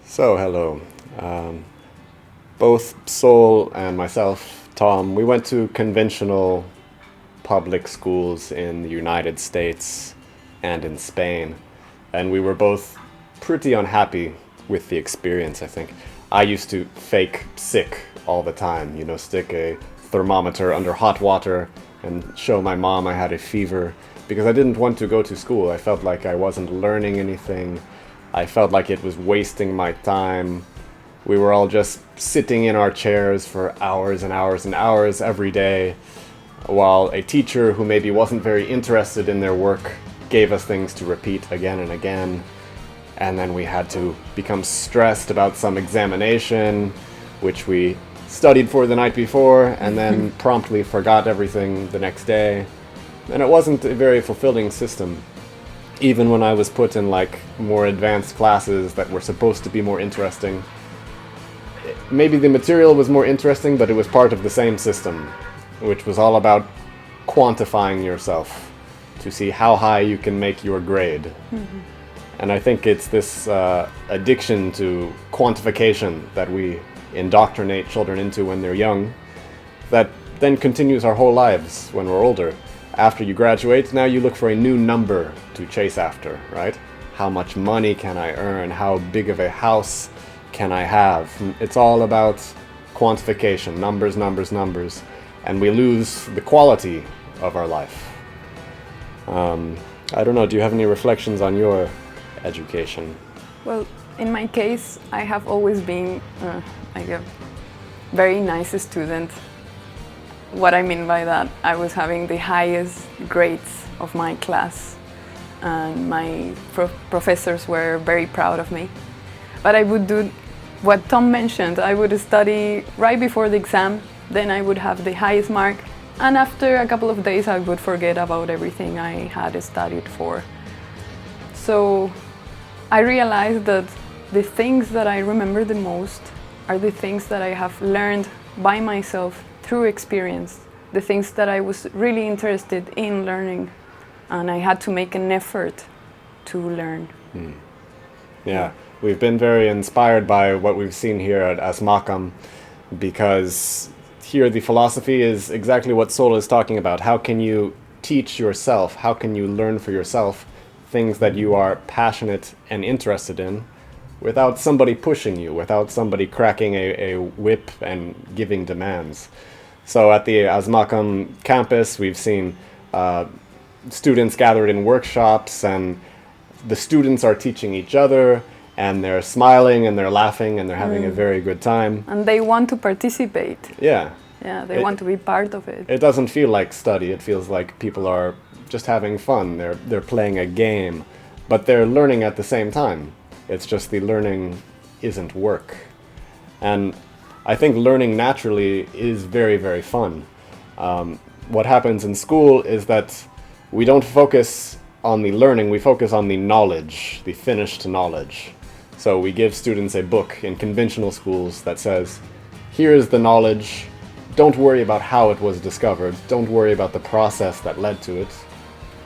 So, hello. Both Sol and myself, Tom, we went to conventional public schools in the United States and in Spain, and we were both pretty unhappy with the experience, I think. I used to fake sick all the time, stick a thermometer under hot water and show my mom I had a fever because I didn't want to go to school. I felt like I wasn't learning anything. I felt like it was wasting my time. We were all just sitting in our chairs for hours and hours and hours every day, while a teacher who maybe wasn't very interested in their work gave us things to repeat again and again. And then we had to become stressed about some examination, which we studied for the night before, and then promptly forgot everything the next day. And it wasn't a very fulfilling system. Even when I was put in more advanced classes that were supposed to be more interesting, maybe the material was more interesting, but it was part of the same system, which was all about quantifying yourself to see how high you can make your grade. Mm-hmm. And I think it's this addiction to quantification that we indoctrinate children into when they're young that then continues our whole lives when we're older. After you graduate, now you look for a new number to chase after, right? How much money can I earn? How big of a house can I have? It's all about quantification, numbers, numbers, numbers, and we lose the quality of our life. I don't know, do you have any reflections on your education? Well, in my case, I have always been a very nice student. What I mean by that, I was having the highest grades of my class, and my professors were very proud of me. But I would do what Tom mentioned. I would study right before the exam, then I would have the highest mark, and after a couple of days I would forget about everything I had studied for. So I realized that the things that I remember the most are the things that I have learned by myself through experience, the things that I was really interested in learning, and I had to make an effort to learn. Yeah, we've been very inspired by what we've seen here at Asmakam, because here the philosophy is exactly what Sol is talking about. How can you teach yourself? How can you learn for yourself things that you are passionate and interested in without somebody pushing you, without somebody cracking a whip and giving demands? So at the Asmakam campus, we've seen students gathered in workshops, and the students are teaching each other, and they're smiling and they're laughing and they're having a very good time. And they want to participate. Yeah. Yeah, they want to be part of it. It doesn't feel like study. It feels like people are just having fun. They're playing a game, but they're learning at the same time. It's just the learning isn't work. And I think learning naturally is very, very fun. What happens in school is that we don't focus on the learning, we focus on the knowledge, the finished knowledge. So we give students a book in conventional schools that says, here is the knowledge, don't worry about how it was discovered, don't worry about the process that led to it.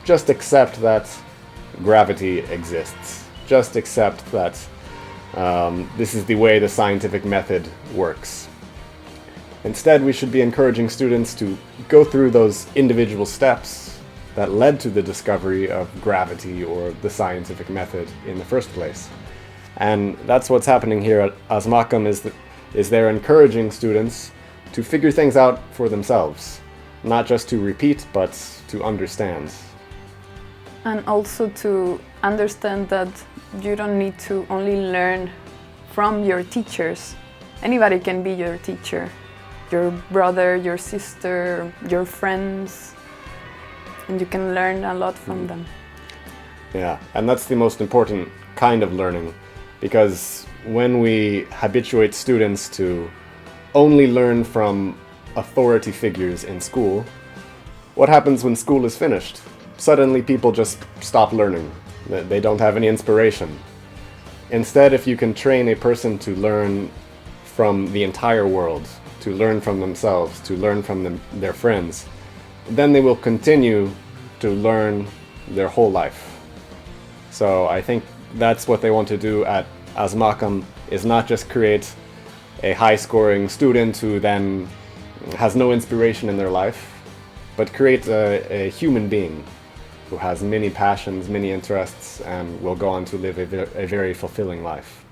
Just accept that gravity exists. Just accept that this is the way the scientific method works. Instead, we should be encouraging students to go through those individual steps that led to the discovery of gravity or the scientific method in the first place. And that's what's happening here at Asmakam, is they're encouraging students to figure things out for themselves, not just to repeat, but to understand. And also to understand that you don't need to only learn from your teachers. Anybody can be your teacher. Your brother, your sister, your friends. And you can learn a lot from them. Yeah, and that's the most important kind of learning, because when we habituate students to only learn from authority figures in school, what happens when school is finished? Suddenly people just stop learning. They don't have any inspiration. Instead, if you can train a person to learn from the entire world, to learn from themselves, to learn from their friends, then they will continue to learn their whole life. So I think that's what they want to do at Asmakam is not just create a high-scoring student who then has no inspiration in their life, but create a human being who has many passions, many interests, and will go on to live a very fulfilling life.